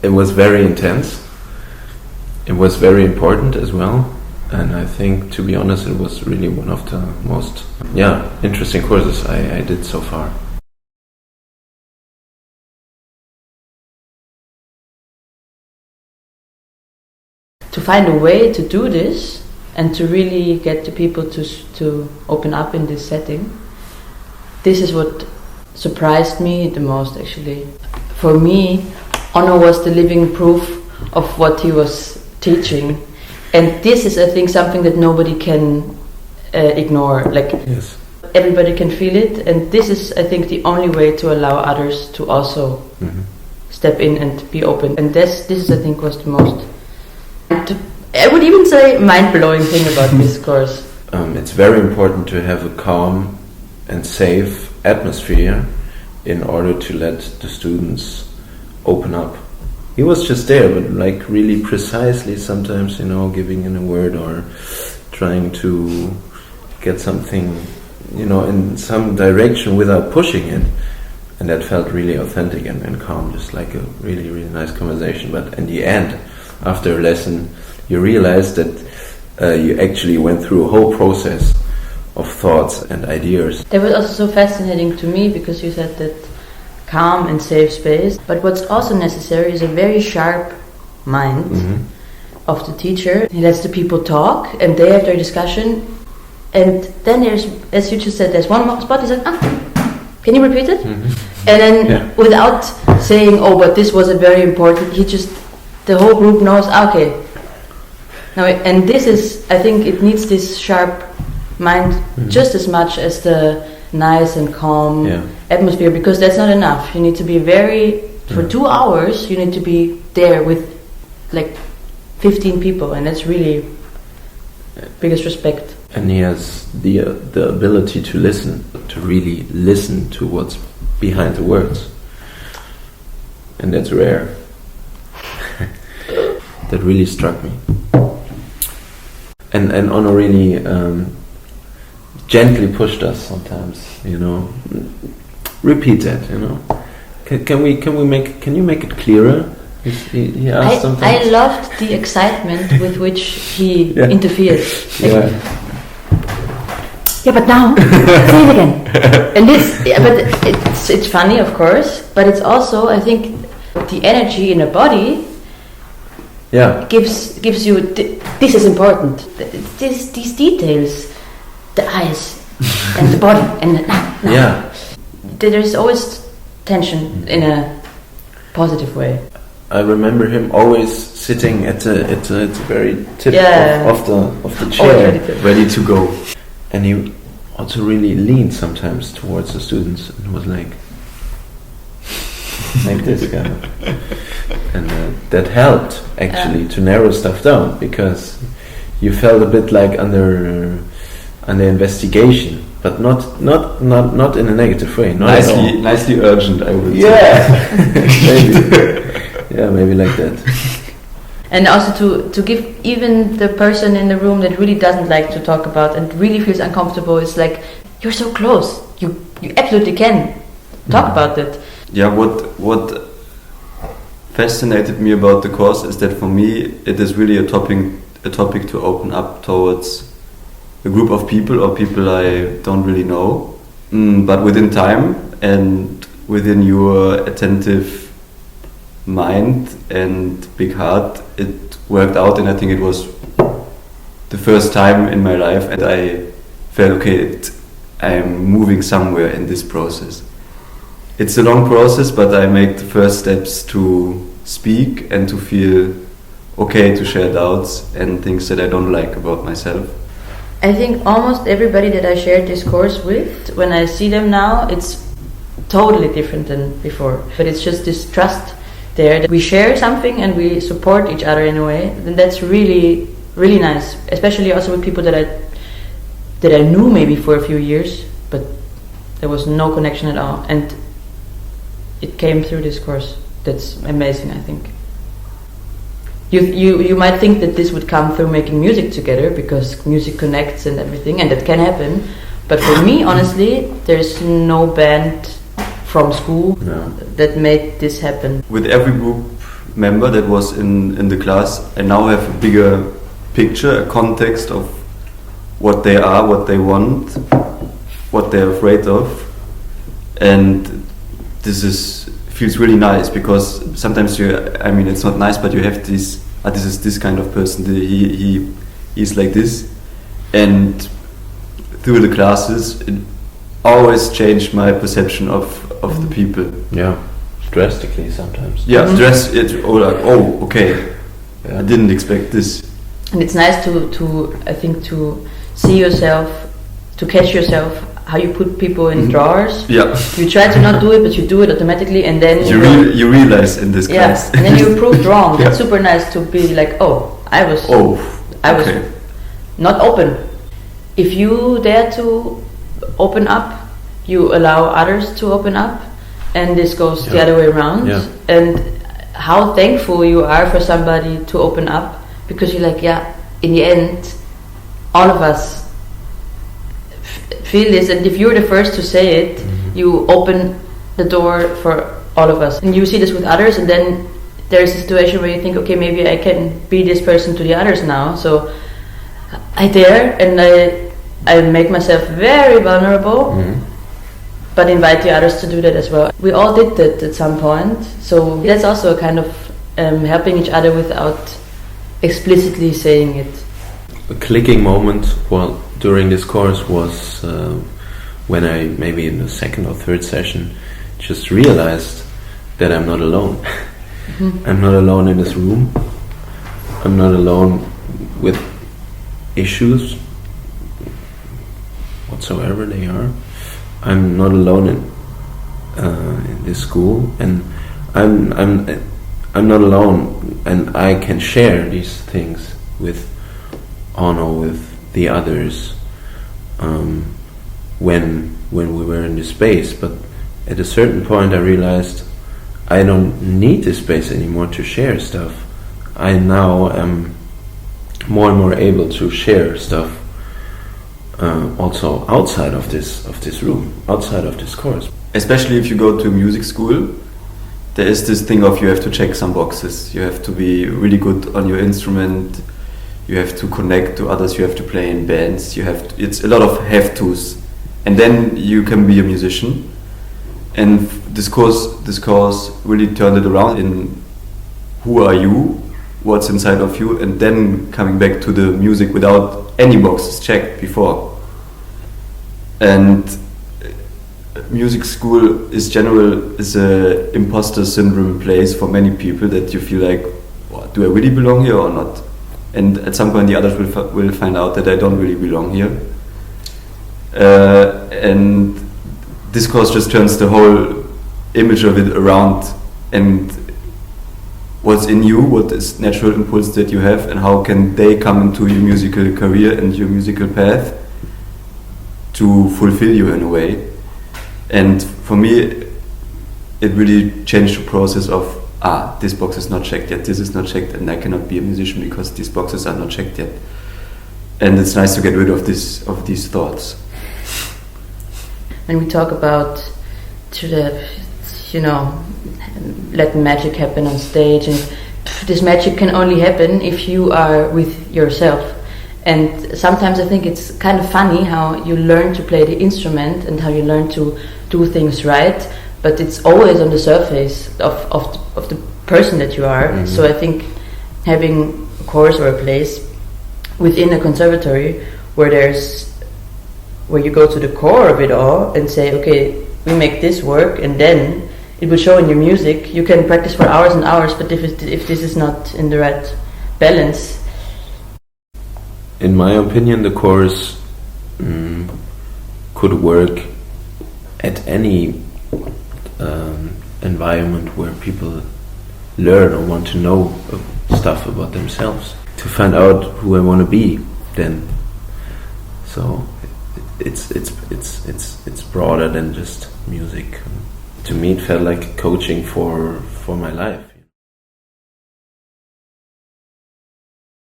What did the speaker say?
it was very intense. It was very important as well. And I think, to be honest, it was really one of the most, interesting courses I did so far. To find a way to do this and to really get the people to open up in this setting, this is what surprised me the most, actually. For me, Onno was the living proof of what he was teaching. And this is, I think, something that nobody can ignore. Like, yes. Everybody can feel it, and this is, I think, the only way to allow others to also step in and be open. And this is, I think, was the most, I would even say, mind-blowing thing about this course. It's very important to have a calm and safe atmosphere in order to let the students open up. He was just there, but like really precisely sometimes, giving in a word or trying to get something, in some direction without pushing it. And that felt really authentic and calm, just like a really, really nice conversation. But in the end, after a lesson, you realize that you actually went through a whole process of thoughts and ideas. That was also so fascinating to me, because you said that calm and safe space. But what's also necessary is a very sharp mind of the teacher. He lets the people talk and they have their discussion. And then there's, as you just said, there's one spot, he's like, can you repeat it? And then without saying, but this was a very important, the whole group knows, okay. Now, and this is, I think it needs this sharp mind just as much as the nice and calm atmosphere, because that's not enough. You need to be for 2 hours, you need to be there with like 15 people, and that's really biggest respect. And he has the ability to listen, to really listen to what's behind the words. And that's rare. That really struck me. And Onno really gently pushed us sometimes, Repeat that, Can you make it clearer? He asked something. I loved the excitement with which he interfered. But now say it again. And but it's funny, of course, but it's also, I think, the energy in a body gives you this is important. These details, the eyes and the body and there's always tension in a positive way. I remember him always sitting at the very tip of the chair, ready to go. And he also really leaned sometimes towards the students and was like this kind of. And that helped actually to narrow stuff down, because you felt a bit like under investigation, but not in a negative way. Nicely urgent, I would say. Maybe like that. And also to give even the person in the room that really doesn't like to talk about and really feels uncomfortable, it's like, you're so close. You absolutely can talk about it. Yeah, what fascinated me about the course is that for me it is really a topic to open up towards a group of people or people I don't really know. But within time and within your attentive mind and big heart, it worked out, and I think it was the first time in my life and I felt I'm moving somewhere in this process. It's a long process, but I make the first steps to speak and to feel okay to share doubts and things that I don't like about myself. I think almost everybody that I shared this course with, when I see them now, it's totally different than before. But it's just this trust there that we share something and we support each other in a way, and that's really, really nice. Especially also with people that I knew maybe for a few years, but there was no connection at all, and it came through this course. That's amazing, I think. You might think that this would come through making music together, because music connects and everything, and that can happen. But for me, honestly, there's no band from school that made this happen. With every group member that was in the class, I now have a bigger picture, a context of what they are, what they want, what they're afraid of, and this feels really nice, because sometimes it's not nice, but you have this is this kind of person, he's like this, and through the classes it always changed my perception of the people. Yeah, drastically sometimes. Yeah, okay, yeah. I didn't expect this. And it's nice to I think to see yourself, to catch yourself, how you put people in drawers. Yeah. You try to not do it, but you do it automatically, and then you realize in this class. And then you proved wrong. Yeah. It's super nice to be like, I was not open. If you dare to open up, you allow others to open up, and this goes the other way around. Yeah. And how thankful you are for somebody to open up, because you're like, in the end, all of us feel this, and if you're the first to say it, you open the door for all of us. And you see this with others, and then there's a situation where you think, okay, maybe I can be this person to the others now. So I dare, and I make myself very vulnerable, but invite the others to do that as well. We all did that at some point, so that's also a kind of helping each other without explicitly saying it. A clicking moment during this course was when I, maybe in the second or third session, just realized that I'm not alone. I'm not alone in this room. I'm not alone with issues, whatsoever they are. I'm not alone in this school, and I'm not alone, and I can share these things with Arno, with the others, when we were in this space. But at a certain point I realized I don't need this space anymore to share stuff. I now am more and more able to share stuff also outside of this room, outside of this course. Especially if you go to music school, there is this thing of you have to check some boxes. You have to be really good on your instrument. You have to connect to others. You have to play in bands. It's a lot of have-tos, and then you can be a musician. And this course really turned it around in who are you, what's inside of you, and then coming back to the music without any boxes checked before. And music school is a imposter syndrome place for many people, that you feel like, do I really belong here or not? And at some point the others will find out that I don't really belong here. And this course just turns the whole image of it around, and what's in you, what is natural impulse that you have, and how can they come into your musical career and your musical path to fulfill you in a way. And for me, it really changed the process of, this box is not checked yet, this is not checked, and I cannot be a musician because these boxes are not checked yet. And it's nice to get rid of these thoughts. When we talk about let magic happen on stage, and this magic can only happen if you are with yourself. And sometimes I think it's kind of funny how you learn to play the instrument and how you learn to do things right, but it's always on the surface of the person that you are. So I think having a course or a place within a conservatory where you go to the core of it all and say, okay, we make this work, and then it will show in your music. You can practice for hours and hours, but if this is not in the right balance. In my opinion, the course could work at any environment where people learn or want to know stuff about themselves, to find out who I want to be then. So it's broader than just music. To me, it felt like coaching for my life.